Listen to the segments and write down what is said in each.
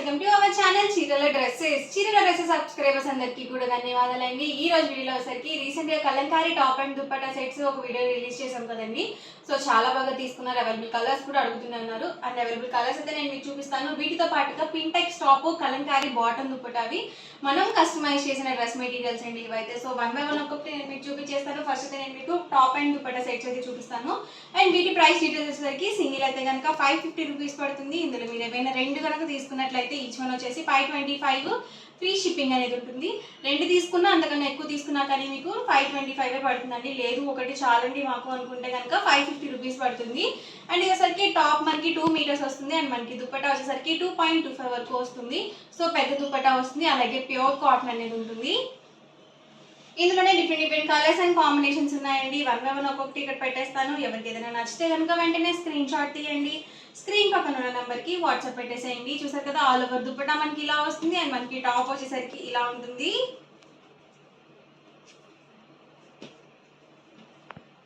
Welcome to our channel చీరల dresses subscribers అందరికీ కూడా ధన్యవాదాలండి. ఈ రోజు వీడియోలో వచ్చరికి రీసెంట్ గా Kalamkari top and dupatta sets ఒక వీడియో రిలీజ్ చేసాం కదండి. సో చాలా బాగా తీసుకున్నారు. అవైలబుల్ కలర్స్ కూడా అడుగుతున్నారు. అండ్ అవైలబుల్ కలర్స్ అయితే నేను మీకు చూపిస్తాను. వీటితో పాటుగా పింటెక్స్ టాప్, కలంకారీ బాటమ్ దుపట్టావి మనం కస్టమైజ్ చేసిన డ్రెస్ మెటీరియల్స్ అండి ఇవైతే. సో వన్ బై వన్ ఒక్కొక్కటి నేను మీకు చూపించేస్తాను. ఫస్ట్ అయితే నేను మీకు టాప్ అండ్ దుపట్టా సెట్స్ అయితే చూపిస్తాను. అండ్ వీటి ప్రైస్ డీటెయిల్స్ వచ్చేసరికి సింగిల్ అయితే కనుక 550 రూపీస్ పడుతుంది. ఇందులో మీరు ఏమైనా రెండు కనుక తీసుకున్నట్లయితే ఈచ్ వన్ వచ్చేసి 525 ఫ్రీ షిప్పింగ్ అనేది ఉంటుంది. రెండు తీసుకున్నా అంతకన్నా ఎక్కువ తీసుకున్నా కానీ మీకు 525 పడుతుందండి. లేదు ఒకటి చాలండి మాకు అనుకుంటే కనుక 550 రూపీస్ పడుతుంది. అండ్ ఇదేసరికి టాప్ మనకి 2 మీటర్స్ వస్తుంది. అండ్ మనకి దుపట్టా వచ్చేసరికి 2.25 వరకు వస్తుంది. సో పెద్ద దుపట్టా వస్తుంది. అలాగే ప్యూర్ కాటన్ అనేది ఉంటుంది. ఇందులోనే డిఫరెంట్ కలర్స్ అండ్ కాంబినేషన్స్ ఉన్నాయండి. వన్ బై వన్ ఒక్కొక్కటి ఇక్కడ పెట్టేస్తాను. ఎవరికి ఏదైనా నచ్చితే కనుక వెంటనే స్క్రీన్ షాట్ తీయండి. స్క్రీన్ పక్కన ఉన్న నెంబర్కి వాట్సాప్ పెట్టేసేయండి. చూసారు కదా, ఆల్ ఓవర్ దుపట్టా మనకి ఇలా వస్తుంది. అండ్ మనకి టాప్ వచ్చేసరికి ఇలా ఉంటుంది.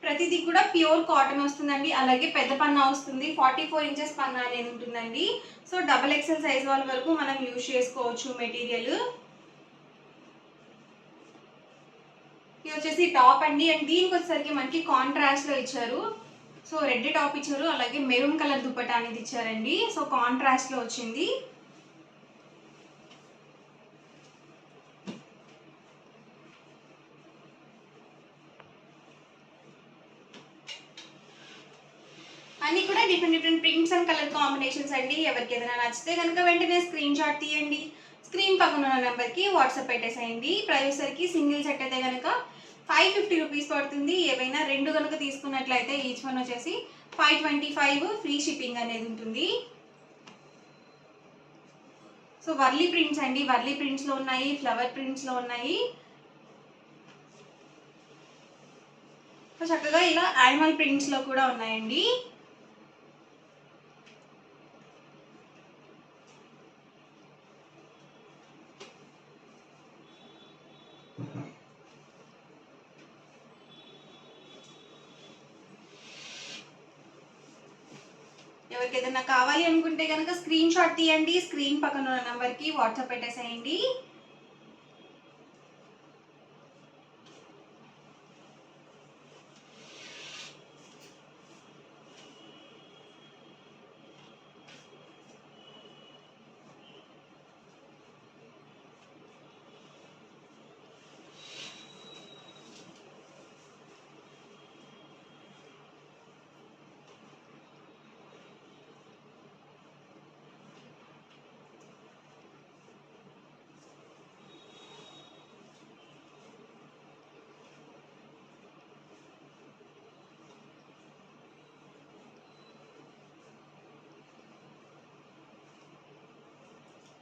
ప్రతిదీ కూడా ప్యూర్ కాటన్ వస్తుందండి. అలాగే పెద్ద పన్నా వస్తుంది. 44 ఇంచెస్ పన్నా అనేది ఉంటుందండి. సో డబల్ ఎక్సెల్ సైజ్ వాళ్ళ వరకు మనం యూజ్ చేసుకోవచ్చు మెటీరియల్. ఇది వచ్చేసి టాప్ అండి. అండ్ దీనికి వచ్చేసరికి మనకి కాంట్రాస్ట్ లో ఇచ్చారు. సో రెడ్ టాప్ ఇచ్చారు, అలాగే మెరూన్ కలర్ దుపట్టా అనేది ఇచ్చారండి. సో కాంట్రాస్ట్ లో వచ్చింది. అన్ని కూడా different prints and colour combinations అండి. ఎవరికి ఏదైనా నచ్చితే కనుక వెంటనే స్క్రీన్ షాట్ తీయండి. స్క్రీన్ పక్కన ఉన్న నెంబర్కి వాట్సాప్ పెట్టేసేయండి. ప్రైస్ సరికి సింగిల్ సెట్ అయితే కనుక 550 రూపీస్ పడుతుంది. ఏవైనా రెండు కనుక తీసుకున్నట్లయితే ఈచ్ వన్ వచ్చేసి 525 ఫ్రీ షిప్పింగ్ అనేది ఉంటుంది. సో వర్లీ ప్రింట్స్ అండి. వర్లీ ప్రింట్స్ లో ఉన్నాయి, ఫ్లవర్ ప్రింట్స్ లో ఉన్నాయి. సో చక్కగా ఇలా యానిమల్ ప్రింట్స్ లో కూడా ఉన్నాయండి. ఎవరికి ఏదైనా కావాలి అనుకుంటే కనుక స్క్రీన్ షాట్ తీయండి. స్క్రీన్ పక్కన ఉన్న నెంబర్కి వాట్సాప్ పెట్టేసేయండి.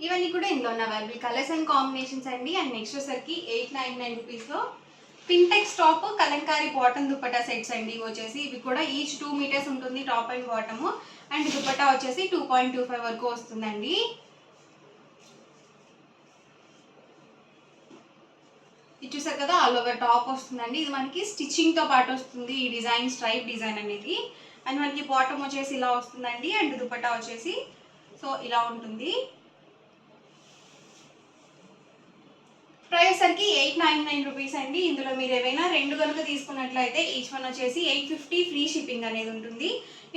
ఇవన్నీ కూడా ఇందులో ఉన్న అవైలబుల్ కలర్స్ అండ్ కాంబినేషన్స్ అండి. అండ్ నెక్స్ట్ వచ్చేసరికి 899 రూపీస్లో pintucks top, Kalamkari bottom dupatta sets అండి. వచ్చేసి ఇవి కూడా ఈచ్ 2 మీటర్స్ ఉంటుంది top and bottom. And dupatta వచ్చేసి 2.25 వరకు వస్తుందండి. ఇది చూసారు కదా, ఆల్ ఓవర్ టాప్ వస్తుందండి. ఇది మనకి స్టిచ్చింగ్ తో పాటు వస్తుంది ఈ డిజైన్, స్ట్రైప్ డిజైన్ అనేది. అండ్ మనకి బాటమ్ వచ్చేసి ఇలా వస్తుందండి. అండ్ దుపట్టా వచ్చేసి సో ఇలా ఉంటుంది. ప్రైస్ సరికి 899 రూపీస్ అండి. ఇందులో మీరు ఏవైనా రెండు కనుక తీసుకున్నట్లయితే ఈచ్ వన్ వచ్చేసి 850 ఫ్రీ షిప్పింగ్ అనేది ఉంటుంది.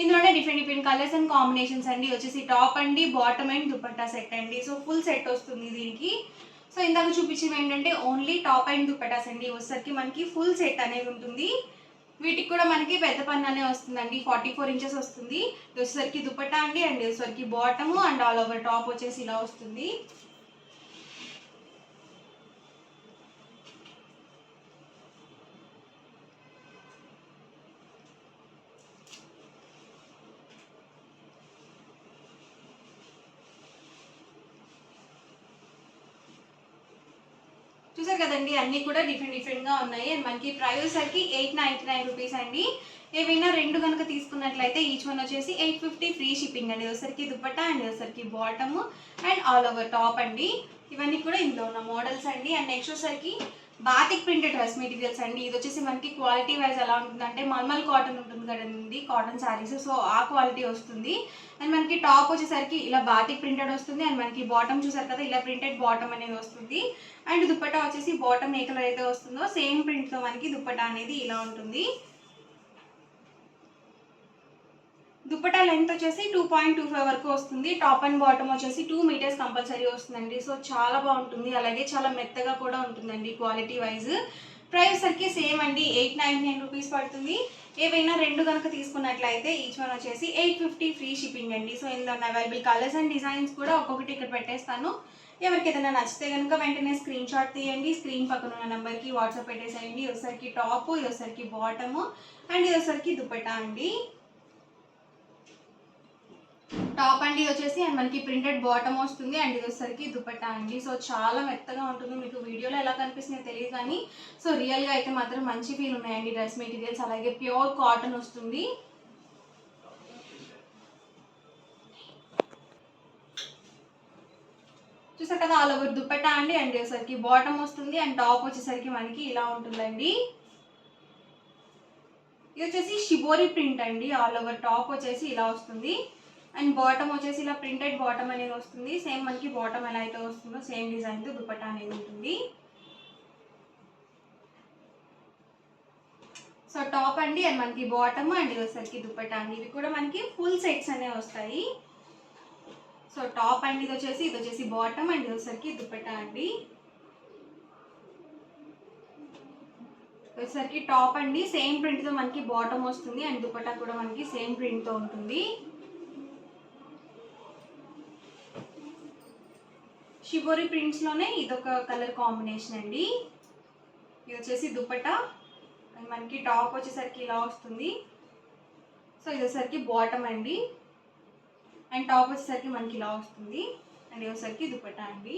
ఇందులోనే డిఫరెంట్ కలర్స్ అండ్ కాంబినేషన్స్ అండి. వచ్చేసి టాప్ అండి, బాటమ్ అండ్ దుపట్టా సెట్ అండి. సో ఫుల్ సెట్ వస్తుంది దీనికి. సో ఇందాక చూపించేవి ఏంటంటే ఓన్లీ టాప్ అండ్ దుపట్టాస్ అండి. వచ్చేసరికి మనకి ఫుల్ సెట్ అనేది ఉంటుంది. వీటికి కూడా మనకి పెద్ద పన్నానే వస్తుందండి. 44 ఇంచెస్ వస్తుంది. ఇది వచ్చేసరికి దుపట్టా అండి. అండ్ వచ్చేసరికి bottom and all over top వచ్చేసి ఇలా వస్తుంది. చూసారు కదండి, అన్ని కూడా డిఫరెంట్ గా ఉన్నాయి. అండ్ మనకి ప్రైస్ సరికి 899 రూపీస్ అండి. ఏవైనా రెండు కనుక తీసుకున్నట్లయితే ఈచ్ వన్ వచ్చేసి 850 ఫ్రీ షిప్పింగ్ అండి. వచ్చేసరికి దుపట్టా అండ్ వచ్చేసరికి bottom and all over top అండి. ఇవన్నీ కూడా ఇందులో ఉన్న మోడల్స్ అండి. అండ్ నెక్స్ట్ వచ్చేసరికి బాతిక్ ప్రింటెడ్ డ్రెస్ మెటీరియల్స్ అండి. ఇది వచ్చేసి మనకి క్వాలిటీ వైజ్ ఎలా ఉంటుందంటే మల్మల్ కాటన్ ఉంటుంది కదండి, కాటన్ శారీస్. సో ఆ క్వాలిటీ వస్తుంది. అండ్ మనకి టాప్ వచ్చేసరికి ఇలా బాతిక్ ప్రింటెడ్ వస్తుంది. అండ్ మనకి బాటమ్ చూసారు కదా, ఇలా ప్రింటెడ్ బాటమ్ అనేది వస్తుంది. అండ్ దుప్పటా వచ్చేసి బాటమ్ ఏ కలర్ అయితే వస్తుందో సేమ్ ప్రింట్తో మనకి దుప్పటా అనేది ఇలా ఉంటుంది. దుప్పటా లెంత్ వచ్చేసి 2.25 వరకు వస్తుంది. టాప్ అండ్ బాటమ్ వచ్చేసి 2 మీటర్స్ కంపల్సరీ వస్తుందండి. సో చాలా బాగుంటుంది, అలాగే చాలా మెత్తగా కూడా ఉంటుందండి క్వాలిటీ వైజ్. ప్రైస్ సరికి సేమ్ అండి, 899 రూపీస్ పడుతుంది. ఏవైనా రెండు కనుక తీసుకున్నట్లయితే ఈచ్ వన్ వచ్చేసి 850 ఫ్రీ షిప్పింగ్ అండి. సో ఇందులో అవైలబుల్ కలర్స్ అండ్ డిజైన్స్ కూడా ఒక్కొక్కటి ఇక్కడ పెట్టేస్తాను. ఎవరికి ఏదైనా నచ్చితే కనుక వెంటనే స్క్రీన్ షాట్ తీయండి. స్క్రీన్ పక్కన ఉన్న నెంబర్కి వాట్సాప్ పెట్టేసేయండి. ఇది ఒకసారికి టాప్, ఇది ఒకసారికి బాటము, అండ్ ఇది ఒకసారికి దుప్పటా అండి. టాప్ అండి వచ్చేసి అండ్ మనకి ప్రింటెడ్ బాటమ్ వస్తుంది. అండ్ ఇది వచ్చేసరికి దుపట్టా అండి. సో చాలా మెత్తగా ఉంటుంది. మీకు వీడియోలో ఎలా కనిపిస్తుందో తెలియదు కానీ సో రియల్గా అయితే మాత్రం మంచి ఫీల్ ఉన్నాయండి డ్రెస్ మెటీరియల్స్. అలాగే ప్యూర్ కాటన్ వస్తుంది. చూసారు కదా, ఆల్ ఓవర్ దుపట్టా అండి. అండ్ వచ్చేసరికి బాటమ్ వస్తుంది. అండ్ టాప్ వచ్చేసరికి మనకి ఇలా ఉంటుందండి. ఇది వచ్చేసి షిబోరి ప్రింట్ అండి. ఆల్ ఓవర్ టాప్ వచ్చేసి ఇలా వస్తుంది. అండ్ బాటమ్ వచ్చేసి ఇలా ప్రింటెడ్ బాటమ్ అనేది వస్తుంది. సేమ్ మనకి బాటమ్ ఎలా అయితే వస్తుందో సేమ్ డిజైన్తో దుపట్టా అనేది ఉంటుంది. సో టాప్ అండి అండ్ మనకి బాటమ్ అండ్ ఇది వచ్చేసరికి దుపట్టా అండి. ఇవి కూడా మనకి ఫుల్ సెట్స్ అనేవి వస్తాయి. సో టాప్ అండి ఇది వచ్చేసి బాటమ్ అండ్ ఇది వచ్చేసరికి దుపట్టా అండి. వచ్చేసరికి టాప్ అండి సేమ్ ప్రింట్తో మనకి బాటమ్ వస్తుంది. అండ్ దుపట్టా కూడా మనకి సేమ్ ప్రింట్తో ఉంటుంది. షిబోరి ప్రింట్స్లోనే ఇదొక కలర్ కాంబినేషన్ అండి. ఇది వచ్చేసి దుపట్టా అండ్ మనకి టాప్ వచ్చేసరికి ఇలా వస్తుంది. సో ఇది వచ్చేసరికి బాటమ్ అండి. అండ్ టాప్ వచ్చేసరికి మనకి ఇలా వస్తుంది. అండ్ ఇది వచ్చేసరికి దుపట్టా అండి.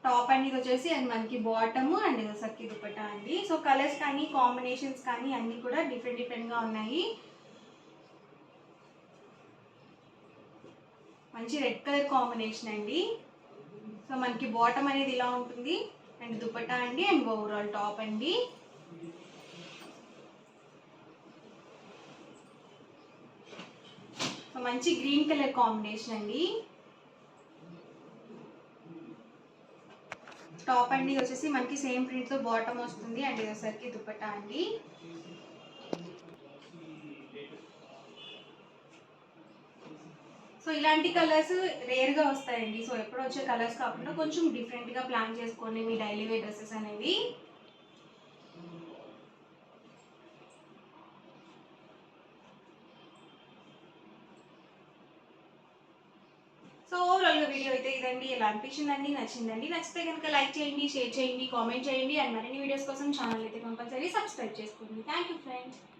టాప్ అండి ఇది వచ్చేసి అండ్ మనకి బాటమ్ అండ్ ఇది వచ్చేసరికి దుపట్టా అండి. సో కలర్స్ కానీ కాంబినేషన్స్ కానీ అన్నీ కూడా డిఫరెంట్గా ఉన్నాయి. మంచి రెడ్ కలర్ కాంబినేషన్ అండి. సో మనకి బాటమ్ అనేది ఇలా ఉంటుంది. అండ్ దుపట్టా అండి అండ్ ఓవరాల్ టాప్ అండి. సో మంచి గ్రీన్ కలర్ కాంబినేషన్ అండి. టాప్ అండి వచ్చేసి మనకి సేమ్ ప్రింట్తో బాటమ్ వస్తుంది. అండ్ ఇది వచ్చేసరికి దుపట్టా అండి. సో ఇలాంటి కలర్స్ రేర్గా వస్తాయండి. సో ఎప్పుడు వచ్చే కలర్స్ కాకుండా కొంచెం డిఫరెంట్గా ప్లాన్ చేసుకోండి మీ డైలీ వేర్ డ్రెస్సెస్ అనేవి. సో ఓవరాల్గా వీడియో అయితే ఇదండి. ఎలా అనిపించిందండి, నచ్చిందండి? నచ్చితే కనుక లైక్ చేయండి, షేర్ చేయండి, కామెంట్ చేయండి. అండ్ మరిన్ని వీడియోస్ కోసం ఛానల్ అయితే కంపల్సరీ సబ్స్క్రైబ్ చేసుకోండి. Thank you friends.